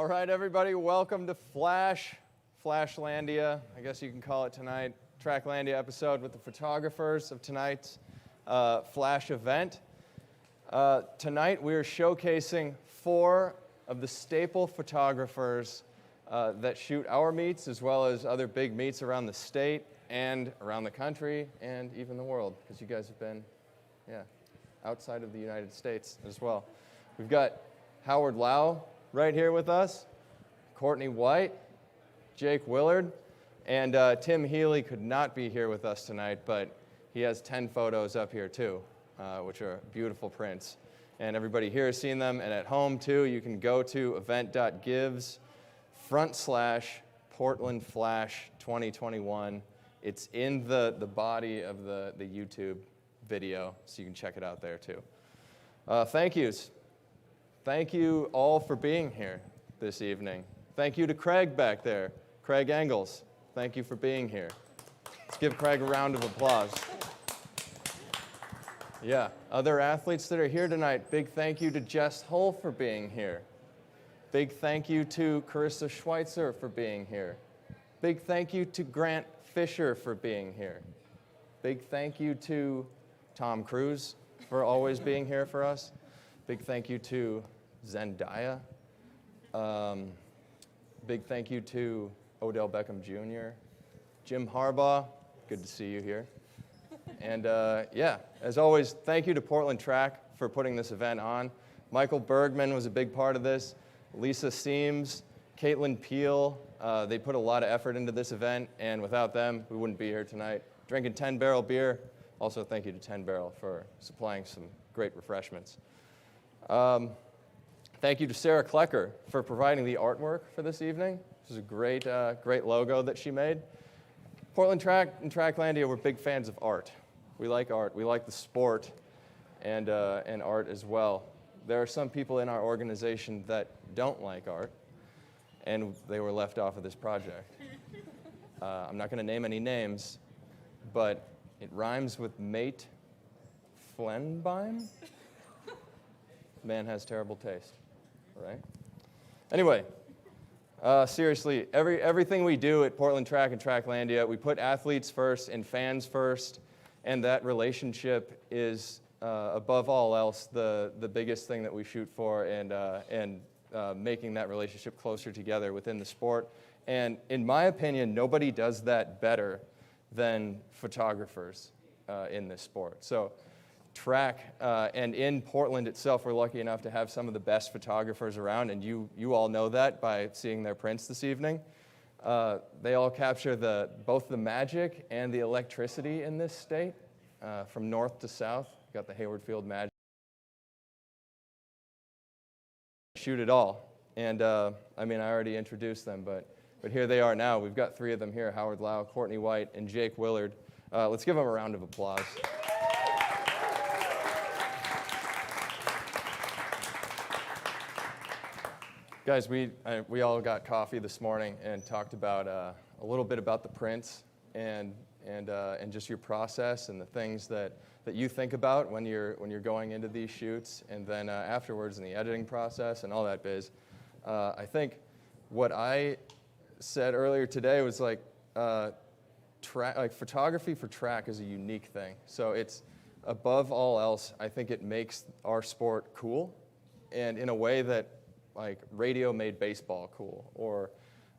All right, everybody, welcome to Flashlandia, I guess you can call it tonight, Tracklandia episode with the photographers of tonight's Flash event. Tonight we are showcasing 4 of the staple photographers that shoot our meets as well as other big meets around the state and around the country and even the world, because you guys have been, outside of the United States as well. We've got Howard Lau right here with us, Courtney White, Jake Willard, and Tim Healy could not be here with us tonight, but he has 10 photos up here too, which are beautiful prints. And everybody here has seen them, and at home too, you can go to event.gives/Portland Flash 2021. It's in the body of the YouTube video, so you can check it out there too. Thank yous. Thank you all for being here this evening. Thank you to Craig back there, Craig Engels. Thank you for being here. Let's give Craig a round of applause. Yeah, other athletes that are here tonight, big thank you to Jess Hull for being here. Big thank you to Carissa Schweitzer for being here. Big thank you to Grant Fisher for being here. Big thank you to Tom Cruise for always being here for us. Big thank you to Zendaya. Big thank you to Odell Beckham Jr., Jim Harbaugh, good to see you here. And as always, thank you to Portland Track for putting this event on. Michael Bergman was a big part of this. Lisa Seams, Caitlin Peel, they put a lot of effort into this event, and without them, we wouldn't be here tonight. Drinking 10 Barrel beer. Also, thank you to 10 Barrel for supplying some great refreshments. Thank you to Sarah Klecker for providing the artwork for this evening. This is a great logo that she made. Portland Track and Tracklandia, we're big fans of art. We like art. We like the sport and art as well. There are some people in our organization that don't like art, and they were left off of this project. I'm not going to name any names, but it rhymes with mate Flenbeim. Man has terrible taste, right? Anyway, seriously, everything we do at Portland Track and Tracklandia, we put athletes first and fans first, and that relationship is, above all else, the biggest thing that we shoot for, and making that relationship closer together within the sport. And in my opinion, nobody does that better than photographers in this sport. So track, and in Portland itself, we're lucky enough to have some of the best photographers around, and you all know that by seeing their prints this evening. They all capture both the magic and the electricity in this state, from north to south. You've got the Hayward Field magic. Shoot it all. And I already introduced them, but here they are now. We've got 3 of them here, Howard Lau, Courtney White, and Jake Willard. Let's give them a round of applause. Guys, we all got coffee this morning and talked about a little bit about the prints and just your process and the things that you think about when you're going into these shoots, and then afterwards in the editing process and all that biz. I think what I said earlier today was like photography for track is a unique thing. So it's above all else, I think it makes our sport cool, and in a way that like radio made baseball cool, or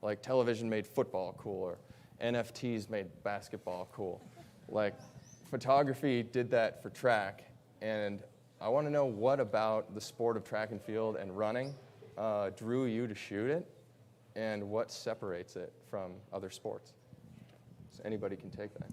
like television made football cool, or NFTs made basketball cool. Like photography did that for track, and I want to know what about the sport of track and field and running drew you to shoot it, and what separates it from other sports. So anybody can take that.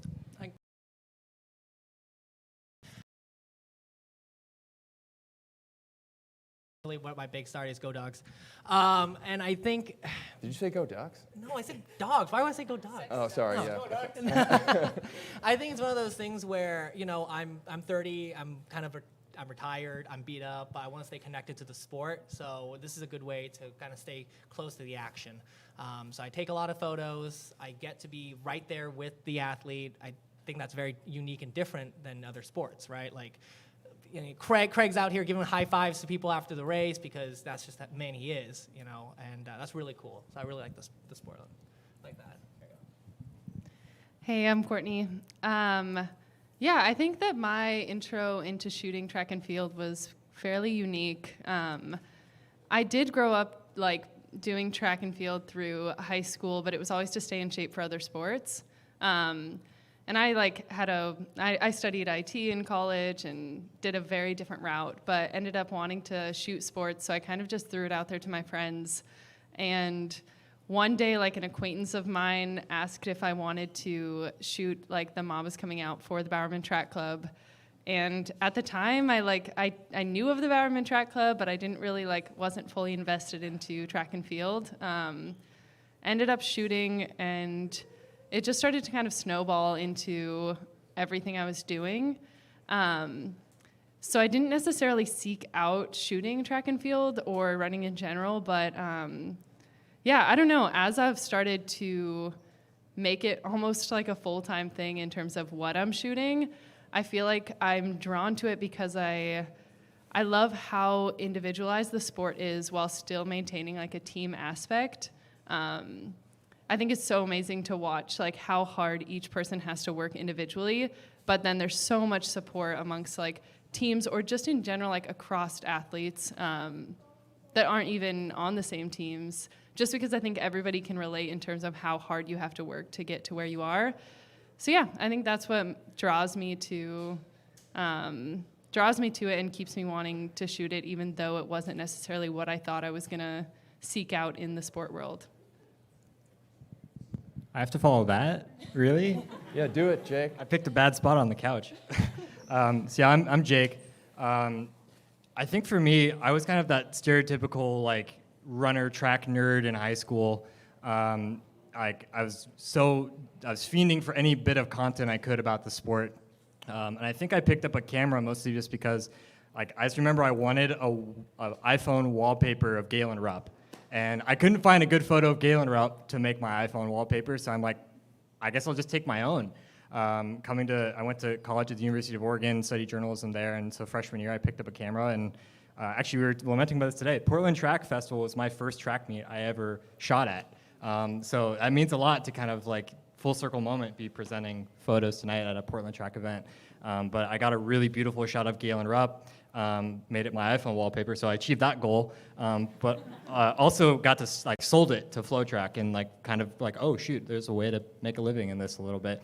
What my big start is, go Dogs. And I think... Did you say go Ducks? No, I said dogs. Why would I say go Dogs? Oh, sorry, no. yeah. Go Dogs. I think it's one of those things where, I'm 30, I'm retired, I'm beat up, but I want to stay connected to the sport, so this is a good way to kind of stay close to the action. So I take a lot of photos, I get to be right there with the athlete. I think that's very unique and different than other sports, right? Like, Craig's out here giving high fives to people after the race because that's just that man he is, and that's really cool. So I really like the sport like that. There you go. Hey, I'm Courtney. Yeah, I think that my intro into shooting track and field was fairly unique. I did grow up doing track and field through high school, but it was always to stay in shape for other sports. And I studied IT in college and did a very different route, but ended up wanting to shoot sports, so I kind of just threw it out there to my friends. And one day, an acquaintance of mine asked if I wanted to shoot, the mob was coming out for the Bowerman Track Club. And at the time, I knew of the Bowerman Track Club, but I didn't really, wasn't fully invested into track and field. Ended up shooting, and it just started to kind of snowball into everything I was doing. So I didn't necessarily seek out shooting track and field or running in general, but yeah, I don't know. As I've started to make it almost like a full-time thing in terms of what I'm shooting, I feel like I'm drawn to it because I love how individualized the sport is while still maintaining a team aspect. I think it's so amazing to watch how hard each person has to work individually, but then there's so much support amongst teams or just in general across athletes that aren't even on the same teams, just because I think everybody can relate in terms of how hard you have to work to get to where you are. So yeah, I think that's what draws me to it and keeps me wanting to shoot it, even though it wasn't necessarily what I thought I was gonna seek out in the sport world. I have to follow that? Really? Yeah, do it, Jake. I picked a bad spot on the couch. So yeah, I'm Jake. I think for me, I was kind of that stereotypical runner track nerd in high school. I was fiending for any bit of content I could about the sport. And I think I picked up a camera mostly just because I just remember I wanted a iPhone wallpaper of Galen Rupp. And I couldn't find a good photo of Galen Rupp to make my iPhone wallpaper, so I'm I guess I'll just take my own. I went to college at the University of Oregon, studied journalism there, and so freshman year I picked up a camera, and actually we were lamenting about this today. Portland Track Festival was my first track meet I ever shot at. So that means a lot to kind of full circle moment be presenting photos tonight at a Portland Track event. But I got a really beautiful shot of Galen Rupp. Made it my iPhone wallpaper, so I achieved that goal. But also got to sold it to FlowTrack and oh shoot, there's a way to make a living in this a little bit.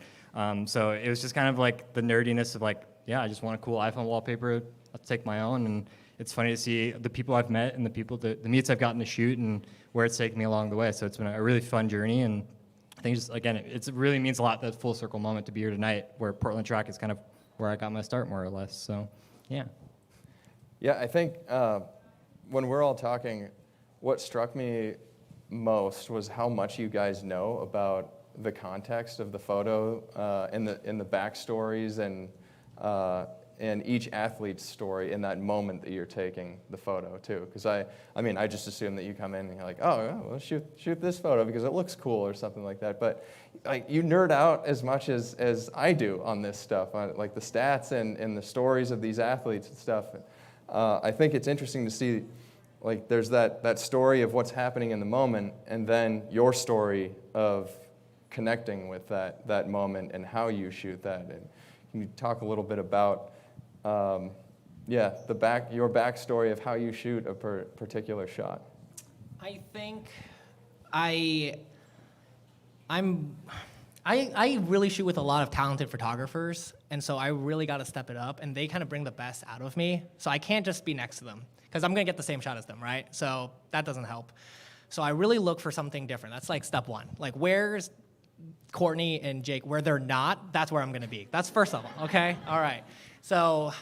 So it was just kind of the nerdiness of I just want a cool iPhone wallpaper. I'll take my own, and it's funny to see the people I've met and the meets I've gotten to shoot and where it's taken me along the way. So it's been a really fun journey, and I think it really means a lot, that full circle moment to be here tonight, where Portland Track is kind of where I got my start more or less. So yeah. Yeah, I think when we're all talking, what struck me most was how much you guys know about the context of the photo and the backstories and each athlete's story in that moment that you're taking the photo too. Because I just assume that you come in and you're oh, yeah, well, shoot this photo because it looks cool or something like that. But you nerd out as much as I do on this stuff, the stats and the stories of these athletes and stuff. I think it's interesting to see, there's that story of what's happening in the moment, and then your story of connecting with that moment and how you shoot that. And can you talk a little bit about, your backstory of how you shoot a particular shot? I think I really shoot with a lot of talented photographers, and so I really got to step it up, and they kind of bring the best out of me. So I can't just be next to them, because I'm going to get the same shot as them, right? So that doesn't help. So I really look for something different. That's step one. Where's Courtney and Jake? Where they're not, that's where I'm going to be. That's first level, okay? All right. So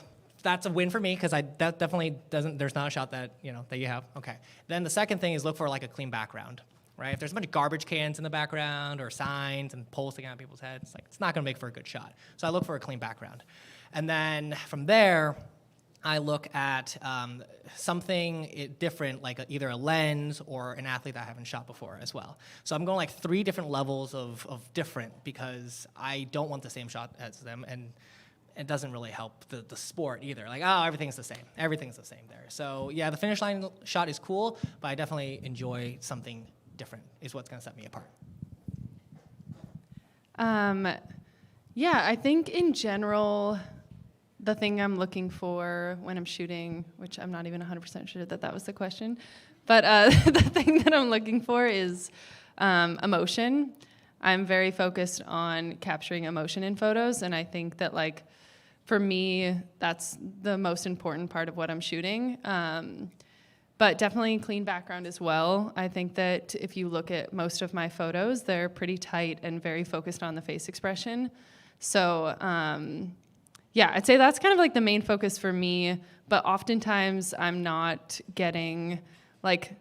that's a win for me, because that definitely there's not a shot that you have. Okay. Then the second thing is look for a clean background. Right? If there's a bunch of garbage cans in the background or signs and poles sticking out of people's heads, it's not going to make for a good shot. So I look for a clean background. And then from there, I look at something different, either a lens or an athlete that I haven't shot before as well. So I'm going 3 different levels of different, because I don't want the same shot as them. And it doesn't really help the sport either. Like, oh, everything's the same. Everything's the same there. So yeah, the finish line shot is cool, but I definitely enjoy something different is what's going to set me apart. Yeah, I think in general, the thing I'm looking for when I'm shooting, which I'm not even 100% sure that was the question, but the thing that I'm looking for is emotion. I'm very focused on capturing emotion in photos, and I think that, like, for me, that's the most important part of what I'm shooting. But definitely clean background as well. I think that if you look at most of my photos, they're pretty tight and very focused on the face expression. So yeah, I'd say that's kind of like the main focus for me, but oftentimes I'm not getting like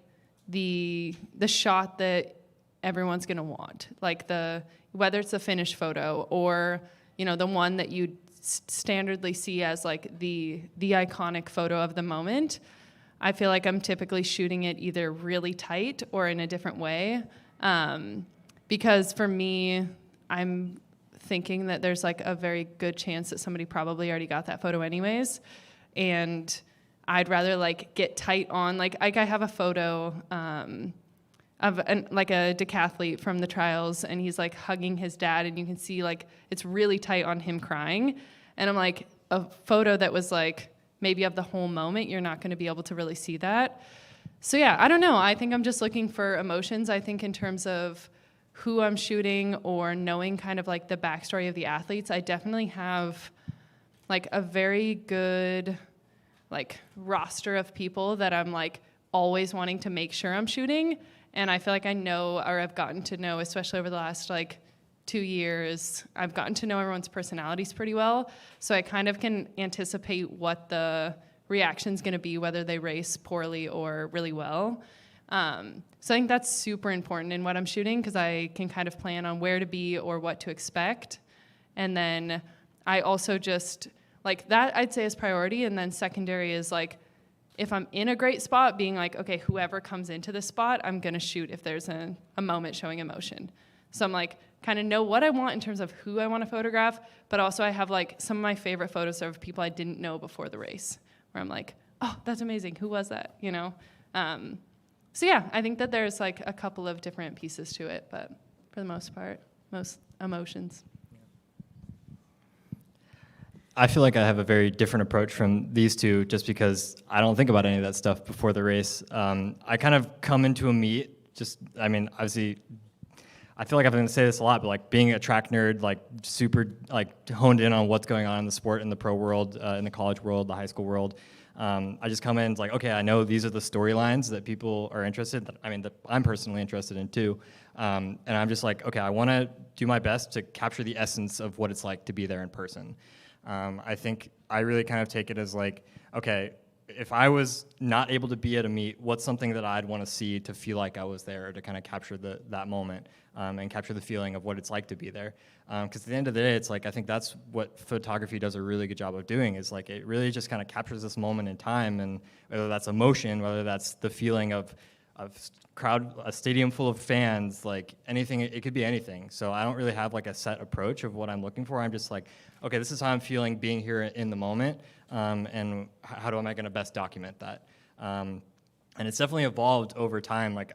the shot that everyone's gonna want. Like whether it's a finished photo or, you know, the one that you standardly see as like the iconic photo of the moment. I feel like I'm typically shooting it either really tight or in a different way. Because for me, I'm thinking that there's like a very good chance that somebody probably already got that photo anyways. And I'd rather like get tight on, like I have a photo of like a decathlete from the trials, and he's like hugging his dad, and you can see like it's really tight on him crying. And I'm like, a photo that was like, maybe of the whole moment, you're not going to be able to really see that. So yeah, I don't know. I think I'm just looking for emotions. I think in terms of who I'm shooting or knowing kind of like the backstory of the athletes, I definitely have like a very good like roster of people that I'm like always wanting to make sure I'm shooting. And I feel like I know, or I've gotten to know, especially over the last like 2 years, I've gotten to know everyone's personalities pretty well, so I kind of can anticipate what the reaction's going to be, whether they race poorly or really well. So I think that's super important in what I'm shooting, because I can kind of plan on where to be or what to expect. And then I also just, like, that I'd say is priority, and then secondary is like, if I'm in a great spot, being like, okay, whoever comes into this spot, I'm going to shoot if there's a moment showing emotion. So I'm like, kind of know what I want in terms of who I want to photograph, but also I have like some of my favorite photos are of people I didn't know before the race, where I'm like, oh, that's amazing. Who was that? You know? So yeah, I think that there's like a couple of different pieces to it, but for the most part, most emotions. I feel like I have a very different approach from these two, just because I don't think about any of that stuff before the race. I kind of come into a meet, obviously, I feel like I'm going to say this a lot, but like being a track nerd, like super like honed in on what's going on in the sport, in the pro world, in the college world, the high school world. I just come in like, okay, I know these are the storylines that people are interested in, that I'm personally interested in too. And I'm just like, okay, I want to do my best to capture the essence of what it's like to be there in person. I think I really kind of take it as like, okay, if I was not able to be at a meet, what's something that I'd want to see to feel like I was there, or to kind of capture that moment and capture the feeling of what it's like to be there. Because at the end of the day, it's like, I think that's what photography does a really good job of doing, is like it really just kind of captures this moment in time, and whether that's emotion, whether that's the feeling of crowd, a stadium full of fans, like anything, it could be anything. So I don't really have like a set approach of what I'm looking for. I'm just like, okay, this is how I'm feeling being here in the moment, and how am I going to best document that? And it's definitely evolved over time. Like,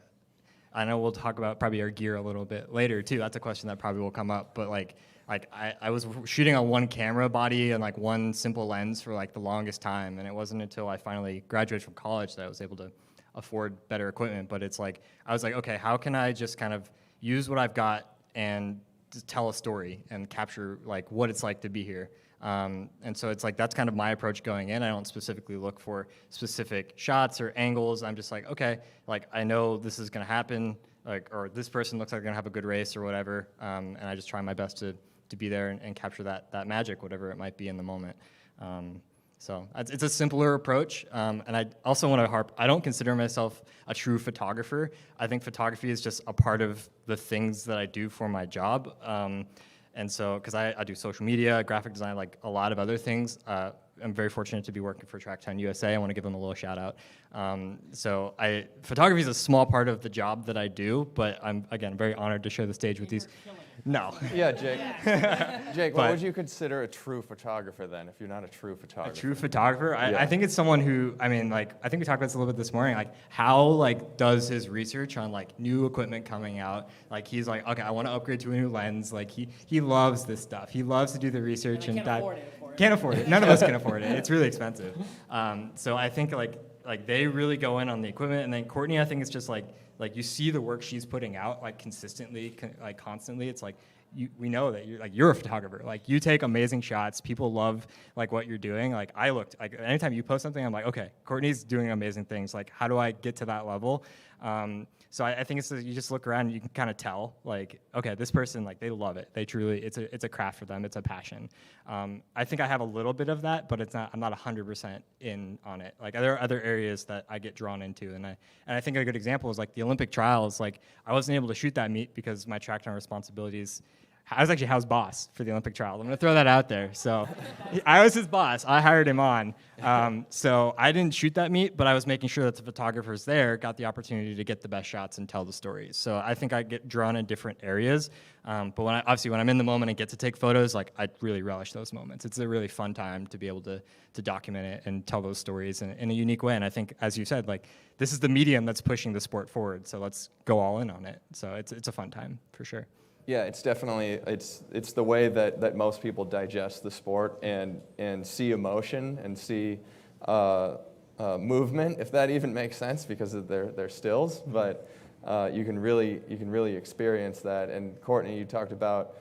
I know we'll talk about probably our gear a little bit later too. That's a question that probably will come up. But like I was shooting on one camera body and like one simple lens for like the longest time, and it wasn't until I finally graduated from college that I was able to afford better equipment. But it's like, I was like, okay, how can I just kind of use what I've got and to tell a story and capture like what it's like to be here. And so it's like, that's kind of my approach going in. I don't specifically look for specific shots or angles. I'm just like, okay, like I know this is going to happen, like, or this person looks like they're going to have a good race or whatever. And I just try my best to be there and capture that magic, whatever it might be in the moment. So it's a simpler approach. And I also want to I don't consider myself a true photographer. I think photography is just a part of the things that I do for my job. And so, because I do social media, graphic design, like a lot of other things, I'm very fortunate to be working for Track 10 USA. I want to give them a little shout out. So photography is a small part of the job that I do, but I'm, again, very honored to share the stage with these. No. Yeah, Jake. Jake, what But- would you consider a true photographer then, if you're not a true A photographer? true photographer? Yeah. I think it's someone who, I mean, like, I think we talked about this a little bit this morning, like, how, like, does his research on, like, new equipment coming out? Like, he's like, okay, I want to upgrade to a new lens. Like, he loves this stuff. He loves to do the research and can't afford it for it. Can't afford it. None of us can afford it. It's really expensive. So I think, like they really go in on the equipment. And then Courtney, I think it's just, like you see the work she's putting out, like, consistently, like, constantly. It's like, we know that you're a photographer. Like, you take amazing shots. People love like what you're doing. Like, anytime you post something, I'm like, okay, Courtney's doing amazing things. Like, how do I get to that level? So I think you just look around and you can kind of tell, like, okay, this person, like, they love it. They truly, it's a craft for them. It's a passion. I think I have a little bit of that, but I'm not 100% in on it. Like, there are other areas that I get drawn into, and I think a good example is like the Olympic trials. Like, I wasn't able to shoot that meet because my track time responsibilities. I was actually Hal's boss for the Olympic trials. I'm going to throw that out there. So I was his boss. I hired him on. So I didn't shoot that meet, but I was making sure that the photographers there got the opportunity to get the best shots and tell the stories. So I think I get drawn in different areas. But when I'm in the moment and get to take photos, like, I really relish those moments. It's a really fun time to be able to document it and tell those stories in a unique way. And I think, as you said, like, this is the medium that's pushing the sport forward. So let's go all in on it. So it's a fun time for sure. Yeah, it's definitely, it's the way that most people digest the sport and see emotion and see movement, if that even makes sense, because of their stills. But you can really experience that. And Courtney, you talked about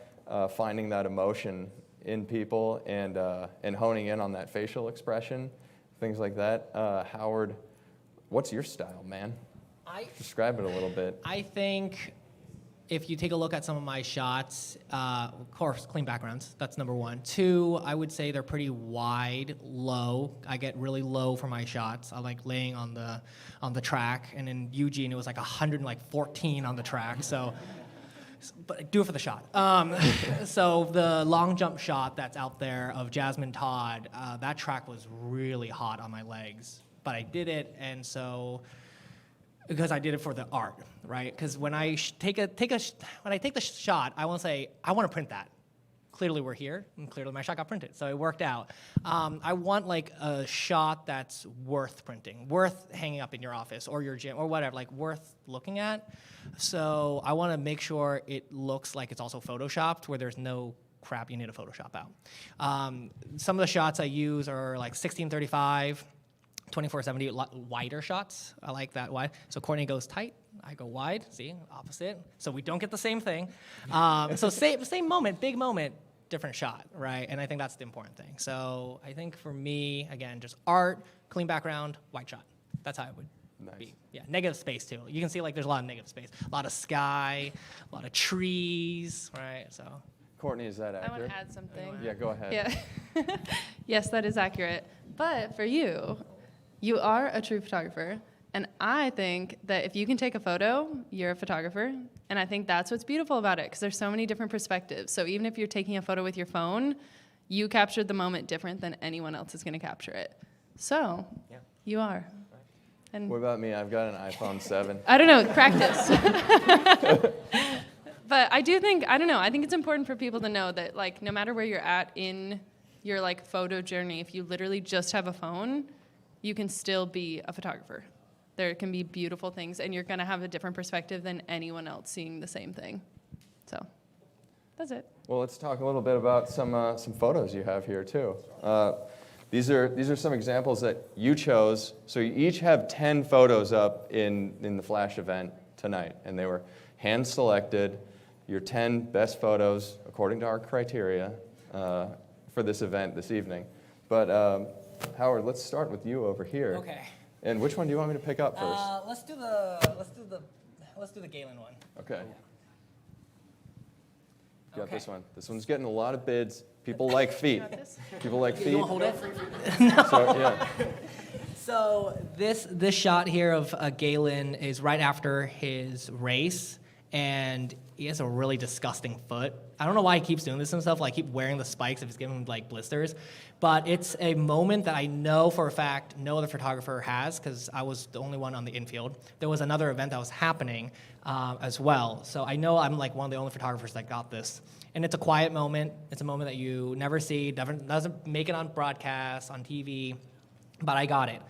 finding that emotion in people and honing in on that facial expression, things like that. Howard, what's your style, man? Describe it a little bit. I think if you take a look at some of my shots, of course, clean backgrounds, that's number one. Two, I would say they're pretty wide, low. I get really low for my shots. I like laying on the track, and in Eugene, it was like 114 on the track, so, but do it for the shot. So the long jump shot that's out there of Jasmine Todd, that track was really hot on my legs, but I did it, and so, because I did it for the art, right? Because when I take the shot, I want to say, I want to print that. Clearly we're here, and clearly my shot got printed, so it worked out. I want like a shot that's worth printing, worth hanging up in your office or your gym or whatever, like worth looking at. So I want to make sure it looks like it's also photoshopped, where there's no crap you need to Photoshop out. Some of the shots I use are like 1635. 2470 wider shots. I like that wide. So Courtney goes tight, I go wide. See, opposite. So we don't get the same thing. So same moment, big moment, different shot, right? And I think that's the important thing. So I think for me, again, just art, clean background, wide shot. That's how it would be. Yeah, negative space too. You can see like there's a lot of negative space, a lot of sky, a lot of trees, right? So. Courtney, is that I accurate? want to add something. Yeah, go ahead. Yeah. Yes, that is accurate. But for you, you are a true photographer, and I think that if you can take a photo, you're a photographer, and I think that's what's beautiful about it, because there's so many different perspectives. So even if you're taking a photo with your phone, you captured the moment different than anyone else is going to capture it. So you are. And What about me? I've got an iPhone 7. I don't know, practice. But I do think, I don't know, I think it's important for people to know that, like, no matter where you're at in your, like, photo journey, if you literally just have a phone, you can still be a photographer. There can be beautiful things, and you're going to have a different perspective than anyone else seeing the same thing. So that's it. Well, let's talk a little bit about some photos you have here too. These are some examples that you chose. So you each have 10 photos up in the Flash event tonight, and they were hand-selected. Your 10 best photos according to our criteria for this event this evening. But Howard, let's start with you over here. Okay. And which one do you want me to pick up first? Let's do the Galen one. Okay. Got Okay. this one. This one's getting a lot of bids. People like feet. People like feet. You want to hold it? So, yeah. So this shot here of Galen is right after his race, and he has a really disgusting foot. I don't know why he keeps doing this to himself, like keep wearing the spikes if he's giving him like blisters. But it's a moment that I know for a fact no other photographer has, because I was the only one on the infield. There was another event that was happening as well. So I know I'm like one of the only photographers that got this. And it's a quiet moment. It's a moment that you never see, doesn't make it on broadcast, on TV, but I got it.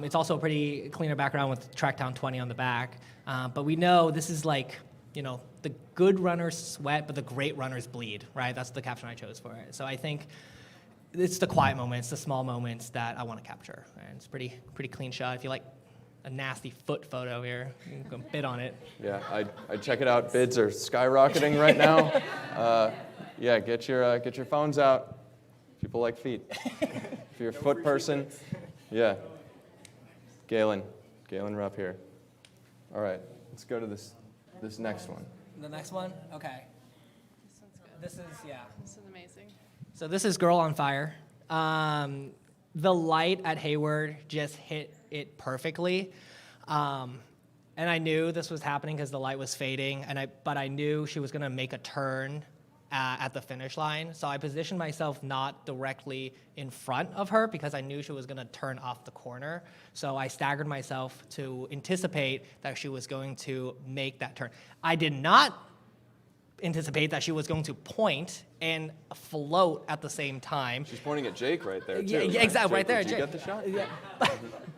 It's also a pretty cleaner background with Tracktown 20 on the back. But we know this is like, you know, the good runners sweat, but the great runners bleed, right? That's the caption I chose for it. So I think it's the quiet moments, the small moments that I want to capture. And it's pretty clean shot. If you like a nasty foot photo here, you can bid on it. Yeah, I'd check it out. Bids are skyrocketing right now. Yeah, get your phones out. People like feet. If you're a foot person, yeah. Galen Rupp here. All right, let's go to this next one. The next one? Okay. This one's good. This is, yeah. This is amazing. So this is Girl on Fire. The light at Hayward just hit it perfectly. And I knew this was happening because the light was fading, but I knew she was going to make a turn at the finish line. So I positioned myself not directly in front of her because I knew she was going to turn off the corner. So I staggered myself to anticipate that she was going to make that turn. I did not anticipate that she was going to point and float at the same time. She's pointing at Jake right there, too. Yeah, right? exactly, right there. Did you get the shot? Yeah.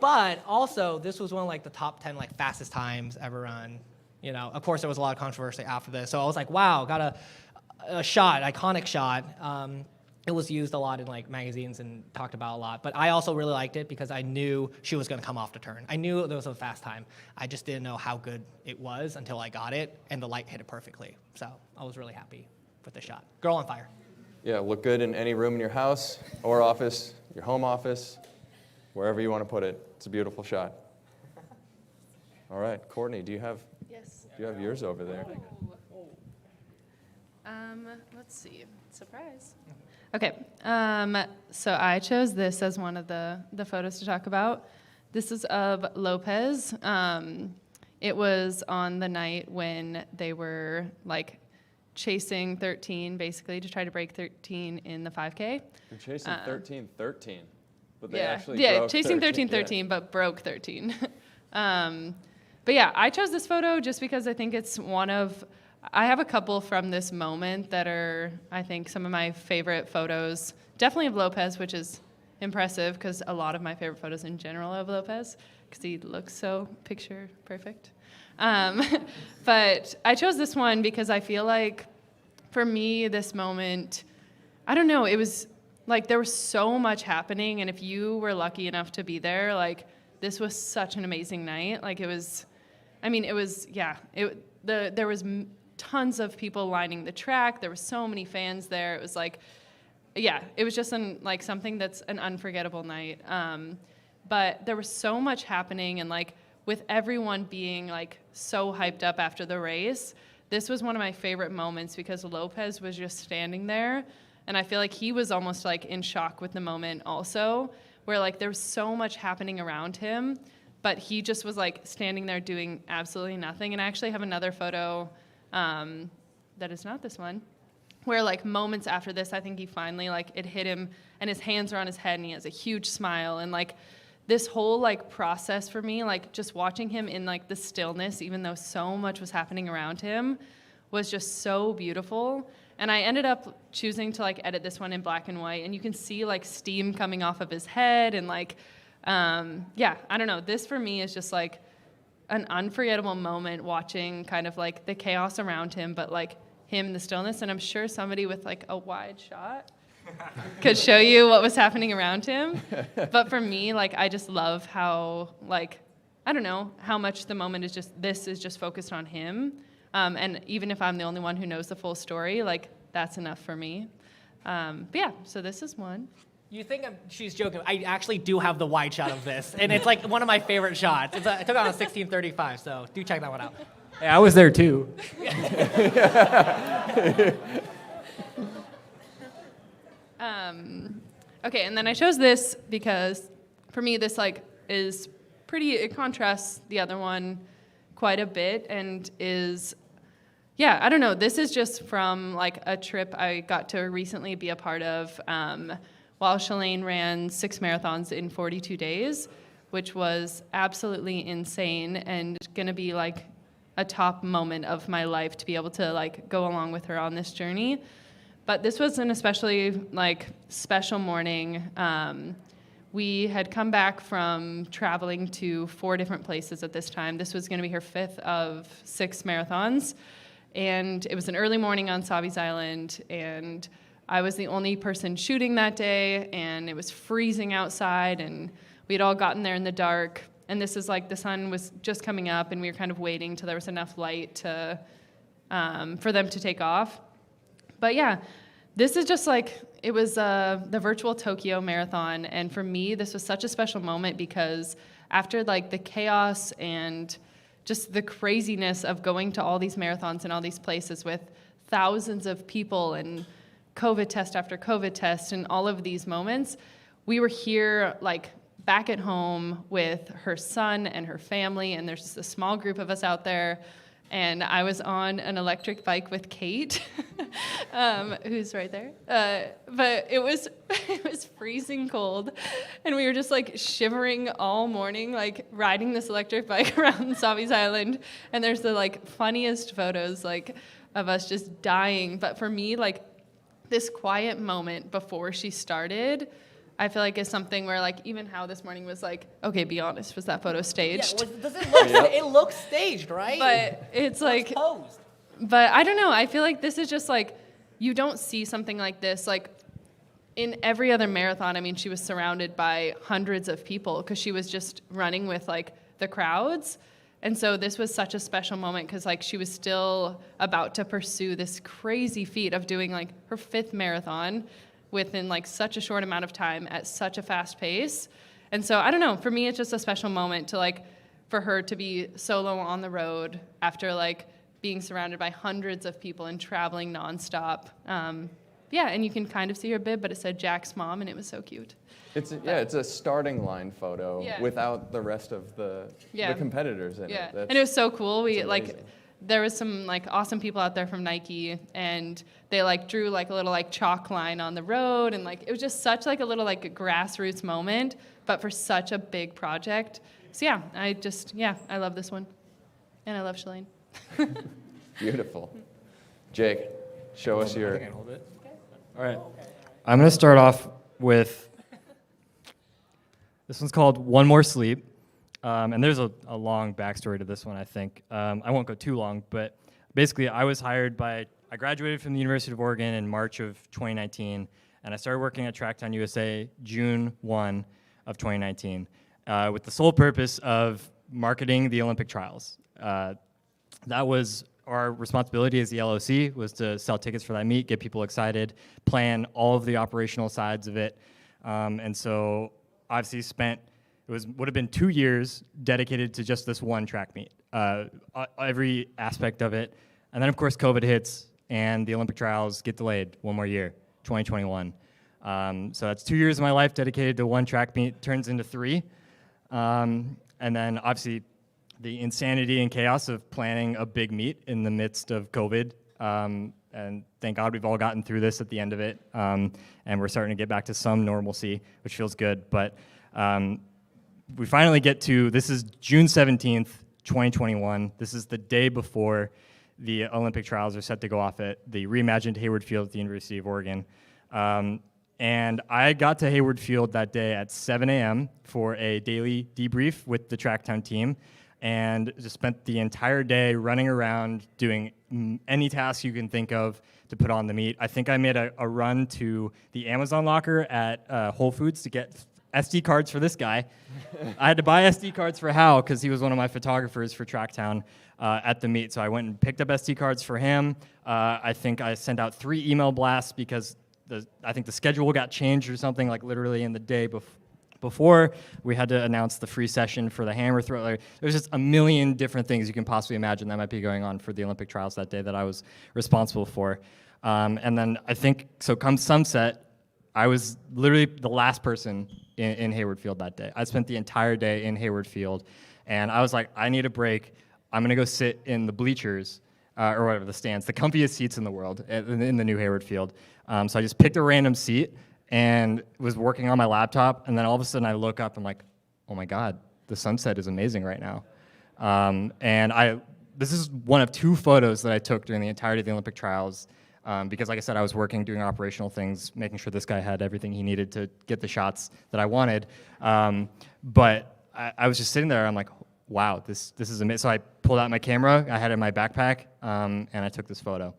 But also, this was one of like the top 10 like fastest times ever run. You know, of course, there was a lot of controversy after this. So I was like, wow, got a shot, iconic shot. It was used a lot in like magazines and talked about a lot. But I also really liked it because I knew she was going to come off the turn. I knew there was a fast time. I just didn't know how good it was until I got it, and the light hit it perfectly. So I was really happy with the shot. Girl on Fire. Yeah, look good in any room in your house or office, your home office, wherever you want to put it. It's a beautiful shot. All right, Courtney, do you have Yes. yours over there? Let's see. Surprise. Okay. So I chose this as one of the photos to talk about. This is of Lopez. It was on the night when they were like chasing 13, basically, to try to break 13 in the 5K. You're chasing 13-13, but they Yeah, actually yeah, broke chasing 13, yeah. 13, but broke 13. But yeah, I chose this photo just because I think it's I have a couple from this moment that are, I think, some of my favorite photos. Definitely of Lopez, which is impressive because a lot of my favorite photos in general of Lopez because he looks so picture perfect. But I chose this one because I feel like for me, this moment, I don't know, it was like there was so much happening, and if you were lucky enough to be there, like this was such an amazing night. Like it was, there was tons of people lining the track. There were so many fans there. It was like, yeah, it was just something that's an unforgettable night. But there was so much happening, and like with everyone being like so hyped up after the race, this was one of my favorite moments because Lopez was just standing there, and I feel like he was almost like in shock with the moment also, where like there was so much happening around him, but he just was like standing there doing absolutely nothing. And I actually have another photo that is not this one, where like moments after this, I think he finally like it hit him and his hands are on his head and he has a huge smile. And like this whole like process for me, like just watching him in like the stillness, even though so much was happening around him, was just so beautiful. And I ended up choosing to like edit this one in black and white, and you can see like steam coming off of his head and like, yeah, I don't know. This for me is just like an unforgettable moment watching kind of like the chaos around him, but like him in the stillness. And I'm sure somebody with like a wide shot could show you what was happening around him. But for me, like, I just love how, like, I don't know, how much the moment is just, this is just focused on him. And even if I'm the only one who knows the full story, like, that's enough for me. But yeah, so this is one. You think she's joking. I actually do have the wide shot of this, and it's like one of my favorite shots. I took it on a 1635, so do check that one out. Hey, I was there too. Okay, and then I chose this because for me this like is pretty, it contrasts the other one quite a bit and is Yeah, I don't know. This is just from like a trip I got to recently be a part of while Shalane ran 6 marathons in 42 days, which was absolutely insane and gonna be like a top moment of my life to be able to like go along with her on this journey. But this was an especially like special morning. We had come back from traveling to 4 different places at this time. This was gonna be her 5th of 6 marathons. And it was an early morning on Savi's Island, and I was the only person shooting that day, and it was freezing outside, and we'd all gotten there in the dark. And this is like the sun was just coming up, and we were kind of waiting till there was enough light to for them to take off. But yeah, this is just like, it was the virtual Tokyo Marathon, and for me, this was such a special moment because after like the chaos and just the craziness of going to all these marathons and all these places with thousands of people and COVID test after COVID test and all of these moments, we were here like back at home with her son and her family, and there's just a small group of us out there. And I was on an electric bike with Kate, who's right there. But it was freezing cold, and we were just like shivering all morning, like riding this electric bike around Savi's Island. And there's the like funniest photos like of us just dying. But for me, like this quiet moment before she started, I feel like is something where like even how this morning was like, okay, be honest, was that photo staged? Yeah, does it look? It looks staged, right? But it's like posed. But I don't know. I feel like this is just like, you don't see something like this. Like in every other marathon, I mean, she was surrounded by hundreds of people because she was just running with like the crowds. And so this was such a special moment because like she was still about to pursue this crazy feat of doing like her 5th marathon within like such a short amount of time at such a fast pace. And so I don't know, for me, it's just a special moment to like, for her to be solo on the road after like being surrounded by hundreds of people and traveling nonstop. Yeah, and you can kind of see her bib, but it said Jack's mom, and it was so cute. It's a starting line photo without the rest of the competitors in it. And it was so cool. We like, amazing. there was some like awesome people out there from Nike, and they like drew like a little like chalk line on the road, and like it was just such like a little like grassroots moment, but for such a big project. So yeah, I love this one, and I love Shalane. Beautiful. Jake, show us your. I think I hold it. All right. I'm going to start off with, this one's called One More Sleep. And there's a long backstory to this one, I think. I won't go too long, but basically I graduated from the University of Oregon in March of 2019, and I started working at Tracktown USA June 1 of 2019 with the sole purpose of marketing the Olympic trials. That was our responsibility as the LOC, was to sell tickets for that meet, get people excited, plan all of the operational sides of it. And so obviously would have been 2 years dedicated to just this one track meet, every aspect of it. And then of course COVID hits and the Olympic trials get delayed one more year, 2021. So that's 2 years of my life dedicated to one track meet, turns into 3. And then obviously the insanity and chaos of planning a big meet in the midst of COVID. And thank God we've all gotten through this at the end of it. And we're starting to get back to some normalcy, which feels good. But we finally get to, this is June 17th, 2021. This is the day before the Olympic trials are set to go off at the reimagined Hayward Field at the University of Oregon. And I got to Hayward Field that day at 7 a.m. for a daily debrief with the Tracktown team, and just spent the entire day running around doing any task you can think of to put on the meet. I think I made a run to the Amazon locker at Whole Foods to get SD cards for this guy. I had to buy SD cards for Hal because he was one of my photographers for Tracktown at the meet. So I went and picked up SD cards for him. I think I sent out 3 email blasts because I think the schedule got changed or something, like literally in the day before we had to announce the free session for the hammer throw. Like, there's just a million different things you can possibly imagine that might be going on for the Olympic trials that day that I was responsible for. And then I think, so come sunset, I was literally the last person in Hayward Field that day. I spent the entire day in Hayward Field, and I was like, I need a break. I'm gonna go sit in the bleachers or whatever, the stands, the comfiest seats in the world in the new Hayward Field. So I just picked a random seat and was working on my laptop, and then all of a sudden I look up, I'm like, oh my God, the sunset is amazing right now. This is one of 2 photos that I took during the entirety of the Olympic trials, because like I said, I was working, doing operational things, making sure this guy had everything he needed to get the shots that I wanted. But I was just sitting there, I'm like, wow, this is amazing. So I pulled out my camera, I had it in my backpack, and I took this photo.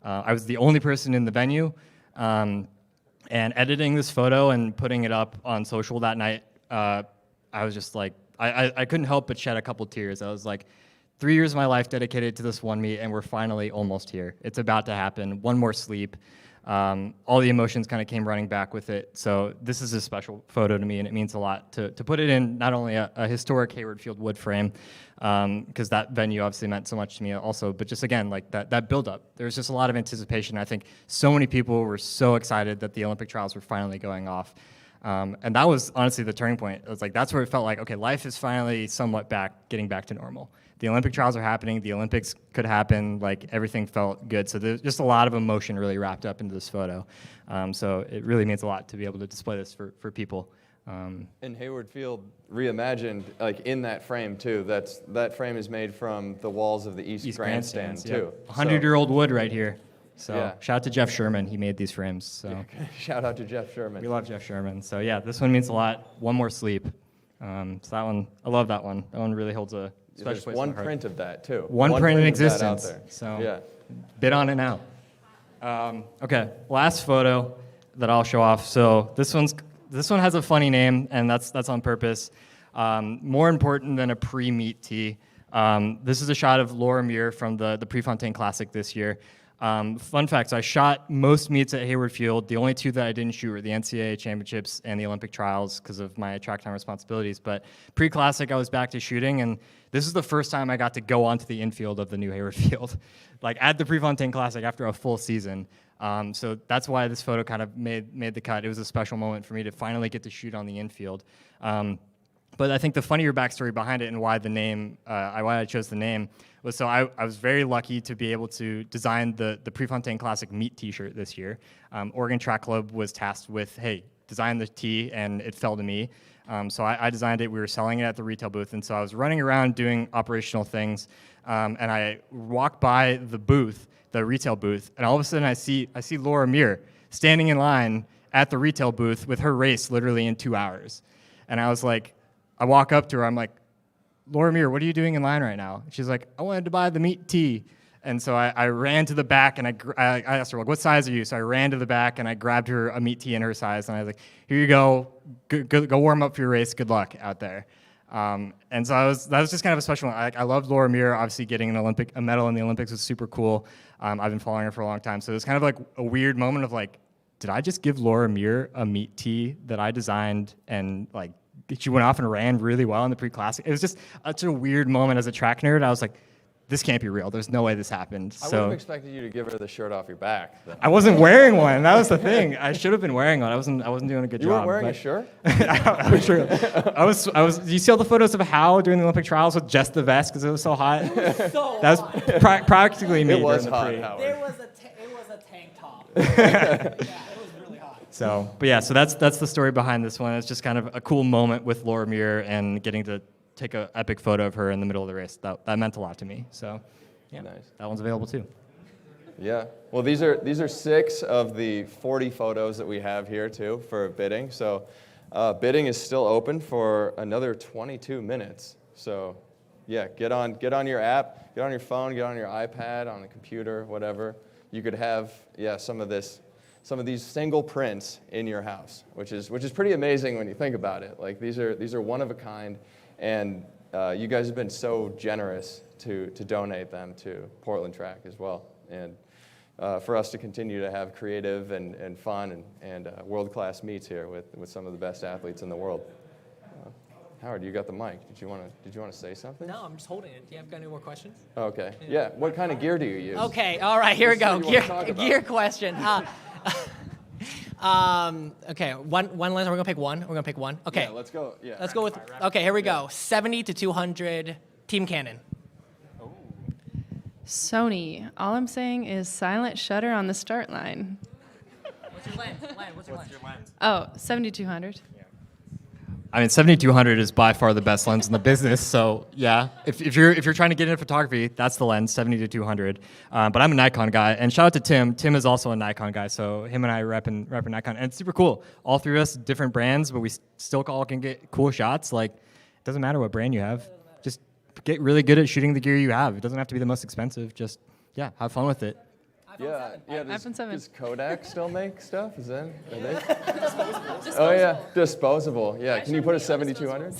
I was the only person in the venue, and editing this photo and putting it up on social that night, I was just like, I couldn't help but shed a couple tears. I was like, 3 years of my life dedicated to this one meet, and we're finally almost here. It's about to happen. One more sleep. All the emotions kind of came running back with it. So this is a special photo to me, and it means a lot to put it in not only a historic Hayward Field wood frame, because that venue obviously meant so much to me also, but just again, like that build-up. There's just a lot of anticipation. I think so many people were so excited that the Olympic trials were finally going off. And that was honestly the turning point. It was like, that's where it felt like, okay, life is finally somewhat getting back to normal. The Olympic trials are happening, the Olympics could happen, like everything felt good. So there's just a lot of emotion really wrapped up into this photo. So it really means a lot to be able to display this for people. And Hayward Field reimagined, like in that frame too. That frame is made from the walls of the East Grandstand too. 100-year-old wood right here. So Yeah. shout out to Jeff Sherman, he made these frames. So Shout out to Jeff Sherman. we love Jeff Sherman. So yeah, this one means a lot. One more sleep. So that one, I love that one. That one really holds a special There's place one in my heart. print of that too. One print in of that out existence. there. So Yeah. bid on it now. Okay, last photo that I'll show off. So this one has a funny name, and that's on purpose. More important than a pre-meet tee. This is a shot of Laura Muir from the Prefontaine Classic this year. Fun fact, so I shot most meets at Hayward Field. The only 2 that I didn't shoot were the NCAA championships and the Olympic trials because of my track time responsibilities. But pre-classic, I was back to shooting, and this is the first time I got to go onto the infield of the new Hayward Field, like at the Prefontaine Classic after a full season. So that's why this photo kind of made the cut. It was a special moment for me to finally get to shoot on the infield. But I think the funnier backstory behind it and why the name, why I chose the name was so I was very lucky to be able to design the Prefontaine Classic meet T-shirt this year. Oregon Track Club was tasked with, hey, design the tee, and it fell to me. So I designed it. We were selling it at the retail booth, and so I was running around doing operational things, and I walked by the booth, the retail booth, and all of a sudden I see Laura Muir standing in line at the retail booth with her race literally in 2 hours, and I was like. I walk up to her, I'm like, Laura Muir, what are you doing in line right now? She's like, I wanted to buy the meat tee. And so I ran to the back, and I asked her, like, what size are you? So I ran to the back, and I grabbed her a meat tee in her size, and I was like, here you go, go warm up for your race, good luck out there. And so that was just kind of a special one. I loved Laura Muir, obviously getting a medal in the Olympics was super cool. I've been following her for a long time, so it was kind of like a weird moment of like, did I just give Laura Muir a meat tee that I designed, and like, she went off and ran really well in the pre-classic. It was just such a weird moment as a track nerd. I was like, this can't be real. There's no way this happened. I would have expected you to give her the shirt off your back. I wasn't wearing one. That was the thing. I should have been wearing one. I wasn't doing a good You job. weren't wearing a shirt? I was sure. I was. Do you see all the photos of Hal during the Olympic trials with just the vest because it was so hot? So That was practically me. It was during the hot, pre. Howard. it was a tank top. Yeah, it was really hot. So, but yeah, so that's the story behind this one. It's just kind of a cool moment with Laura Muir and getting to take an epic photo of her in the middle of the race. That meant a lot to me. So, yeah, Nice. that one's available too. Yeah. Well, these are 6 of the 40 photos that we have here too for bidding. So, bidding is still open for another 22 minutes. So, yeah, get on your app, get on your phone, get on your iPad, on a computer, whatever. You could have some of these single prints in your house, which is pretty amazing when you think about it. Like these are one of a kind, and you guys have been so generous to donate them to Portland Track as well, and for us to continue to have creative and fun and world-class meets here with some of the best athletes in the world. Howard, you got the mic. Did you want to say something? No, I'm just holding it. Do you have got any more questions? Okay. Yeah. What kind of gear do you use? Okay, all right, here we go. This is what you wanna talk about. Gear question. Okay, one last. We're gonna pick one. Okay. Yeah, let's go. Yeah. Let's go with. Okay, here we go. 70 to 200 Team Cannon. Sony. All I'm saying is silent shutter on the start line. What's your lens? What's your lens? Oh, 7200. I mean, 7200 is by far the best lens in the business. So yeah, if you're trying to get into photography, that's the lens, 70 to 200. But I'm a Nikon guy, and shout out to Tim. Tim is also a Nikon guy, so him and I repping Nikon, and it's super cool. All three of us different brands, but we still all can get cool shots. Like, it doesn't matter what brand you have, just get really good at shooting the gear you have. It doesn't have to be the most expensive. Just have fun with it. Yeah. iPhone 7. Does Kodak still make stuff? Is that? Are they? Oh yeah, disposable. Yeah. Can you put a 7200?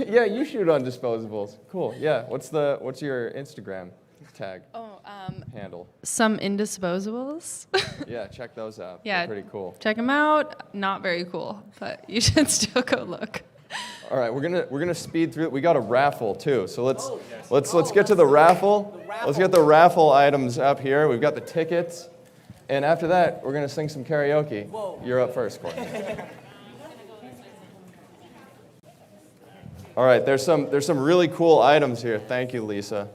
Yeah, you shoot on disposables. Cool. Yeah. What's your Instagram tag handle? Some indisposables. Yeah, check those out. Yeah. They're pretty cool. Check them out. Not very cool, but you should still go look. All right, we're gonna speed through it. We got a raffle too, so let's get to the raffle. Let's get the raffle items up here. We've got the tickets, and after that, we're gonna sing some karaoke. You're up first, Courtney. All right, there's some really cool items here. Thank you, Lisa.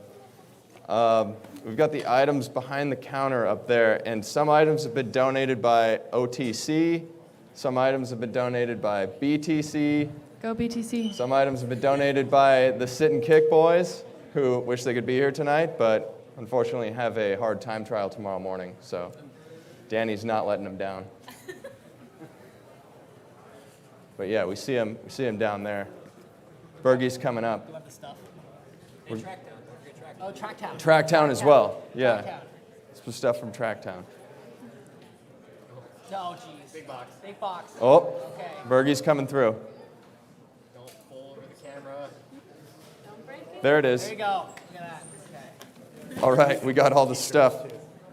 We've got the items behind the counter up there, and some items have been donated by OTC. Some items have been donated by BTC. Go BTC. Some items have been donated by the Sit and Kick boys, who wish they could be here tonight, but unfortunately have a hard time trial tomorrow morning, so Danny's not letting them down. But yeah, we see him down there. Bergie's coming up. You have the stuff. And Tracktown. Oh, Tracktown. Tracktown as well, yeah. Some stuff from Tracktown. Oh, jeez. Big box. Big box. Oh, Okay. Bergie's coming through. Don't pull over the camera. There it is. There you go. Look at that. Okay. All right, we got all the stuff.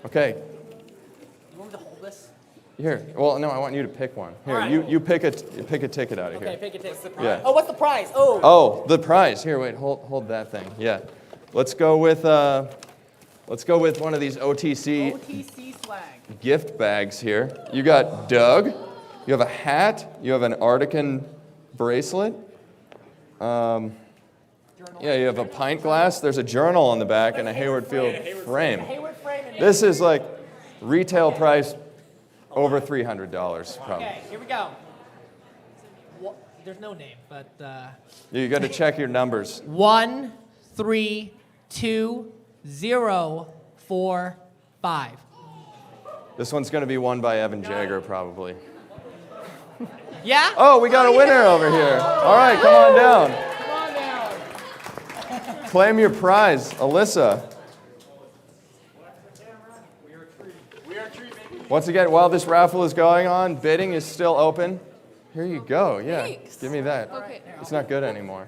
Okay, You want me to hold this? here. Well, no, I want you to pick one. Here, All right. you pick a ticket out of Okay, here. pick a ticket. What's the prize? Yeah. Oh, what's the prize? Oh. Oh, the prize. Here, wait, hold that thing. Yeah, let's go with one of these OTC OTC swag. gift bags here. You got Doug. You have a hat. You have an Artican bracelet. Yeah, you have a pint glass. There's a journal on the back and a Hayward Field frame. Hayward frame. And This is like retail price over $300 probably. Okay, here we go. There's no name, but You got to check your numbers. 1, 3, 2, 0, 4, 5. This one's going to be won by Evan Jagger probably. Yeah? Oh, we got a winner over here. All right, come on down. Come on down. Claim your prize, Alyssa. Once again, while this raffle is going on, bidding is still open. Here you go. Yeah, Thanks. give me that. Okay. It's not good anymore.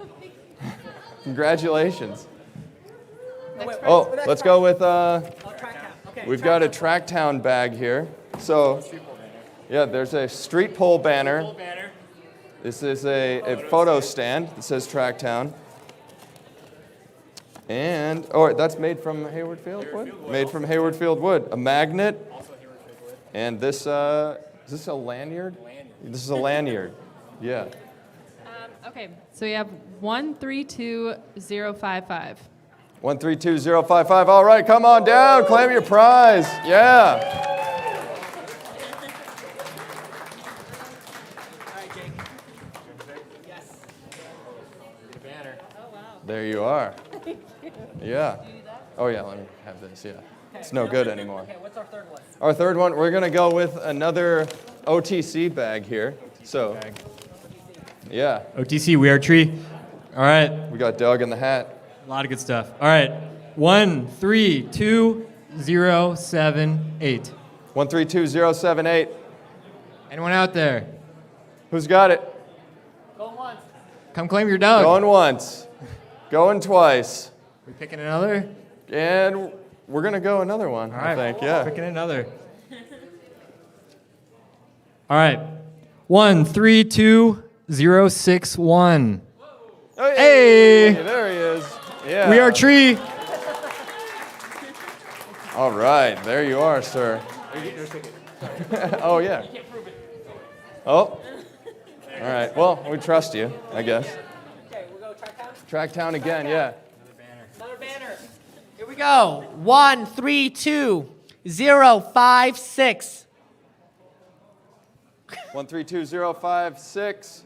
Congratulations. Next Oh, let's go with. Tracktown. Okay. We've got a Tracktown bag here. So, yeah, there's a street pole banner. This is a photo stand that says Tracktown. And, oh, that's made from Hayward Field wood? Made from Hayward Field wood. A magnet. And this, is this a lanyard? This is a lanyard. Yeah. Okay, so we have 132055. 132055. All right, come on down. Claim your prize. Yeah. All right, Jake. Yes. The banner. There you are. Yeah. Oh, yeah, let me have this. Yeah. It's no good anymore. Okay, what's our third one? Our third one, we're going to go with another OTC bag here. So, yeah, OTC, We Are Tree. All right, we got Doug in the hat. a lot of good stuff. All right, 132078. 132078. Anyone out there? Who's got it? Go once. Come claim your dog. Going once. Going twice. We picking another? And we're going to go another one, All I right, think. Yeah. picking another. All right, 132061. Hey! There he is. Yeah. We Are Tree. All right, there you are, sir. Oh, yeah. Oh. All right, well, we trust you, I guess. Okay, we'll go Tracktown. Tracktown again, yeah. Another banner. Here we we go. 132056. 132056.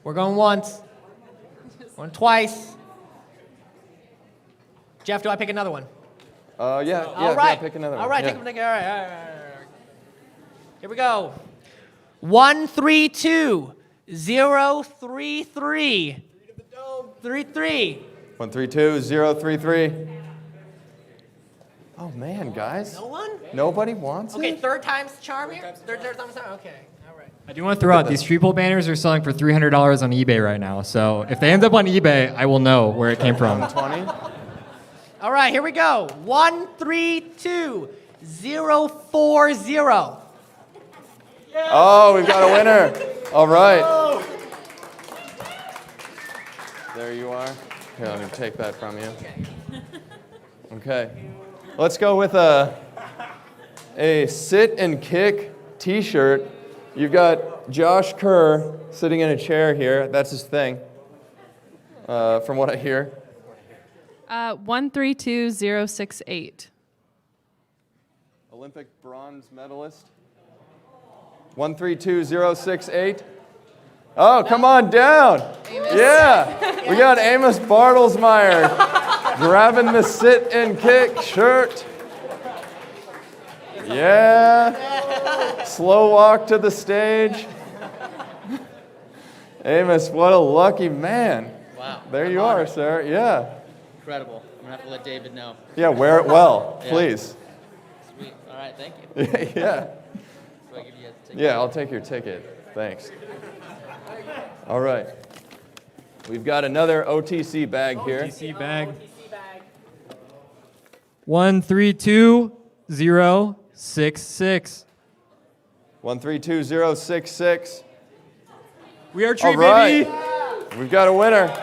We're going once. Going twice. Jeff, do I pick another one? Yeah, All right. pick another one. All right, Yeah. take another. All right. Here we go. 132033. 33. 132033. Oh man, guys. No one? Nobody wants Okay, it? third time's the charm here? Third time's the charm? Okay, all right. I do want to throw out these street pole banners are selling for $300 on eBay right now. So if they end up on eBay, I will know where it came from. 20. All right, here we go. 132040. Oh, we've got a winner. All right. There you are. Here, let me take that from you. Okay. Let's go with a sit and kick t-shirt. You've got Josh Kerr sitting in a chair here. That's his thing, from what I hear. 132068. Olympic bronze medalist. 132068. Oh, come on down. Amos. Yeah. We got Amos Bartlesmeyer grabbing the sit and kick shirt. Yeah. Slow walk to the stage. Amos, what a lucky man. Wow. There you are, sir. Yeah. Incredible. I'm going to have to let David know. Yeah, wear it well, Yeah. please. Sweet. All right, thank you. Yeah. So I give you a ticket. Yeah, I'll take your ticket. Thanks. All right. We've got another OTC bag here. OTC bag. 132066. 132066. We are All treat, right. baby. We've got a winner. Can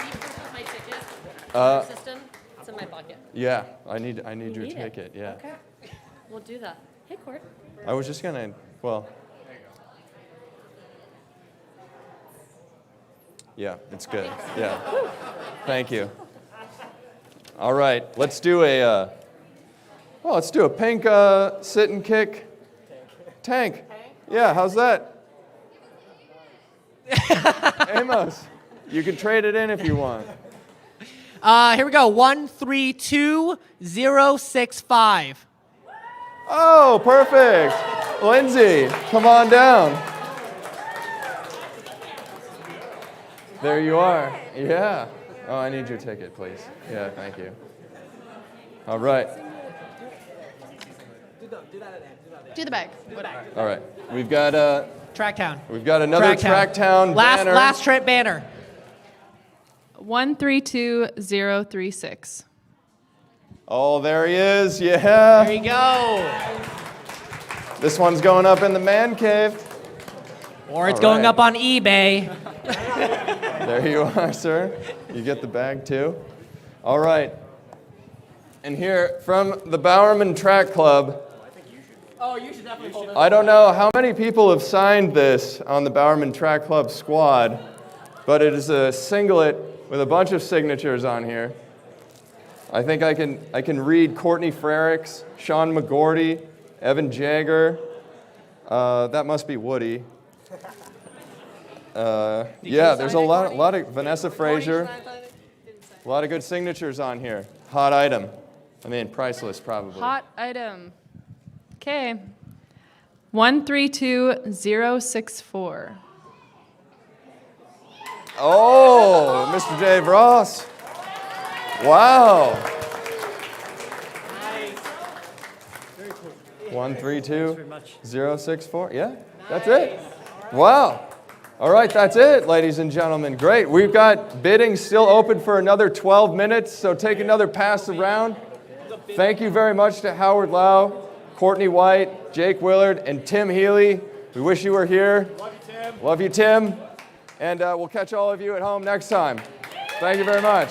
you put my ticket in Uh, your system? It's in my pocket. Yeah, I need your need it? ticket. Yeah. Okay. We'll do that. Hey, Court. I was just gonna. Well. Yeah, it's good. Yeah. Thank you. All right, let's do a. Let's do a pink sit and kick. Tank. Yeah, how's that? Amos, you can trade it in if you want. Here we go. 132065. Oh, perfect. Lindsay, come on down. There you are. Yeah. Oh, I need your ticket, please. Yeah, thank you. All right. Do the bag. All right. We've got Tracktown. another Tracktown banner. Last trip banner. 132036. Oh, there he is. Yeah. There you go. This one's going up in the man cave. Or it's All going right. up on eBay. There you are, sir. You get the bag too. All right. And here from the Bowerman Track Club. Oh, you should definitely hold it. I don't know how many people have signed this on the Bowerman Track Club squad, but it is a singlet with a bunch of signatures on here. I think I can read Courtney Frericks, Sean McGorty, Evan Jagger. That must be Woody. Yeah, there's a lot of Vanessa Frazier. A lot of good signatures on here. Hot item. I mean, priceless probably. Hot item. Okay. 132064. Oh, Mr. Dave Ross. Wow. 132064. Yeah, that's it. Wow. All right, that's it, ladies and gentlemen. Great. We've got bidding still open for another 12 minutes, so take another pass around. Thank you very much to Howard Lau, Courtney White, Jake Willard, and Tim Healy. We wish you were here. Love you, Tim. Love you, Tim. And we'll catch all of you at home next time. Thank you very much.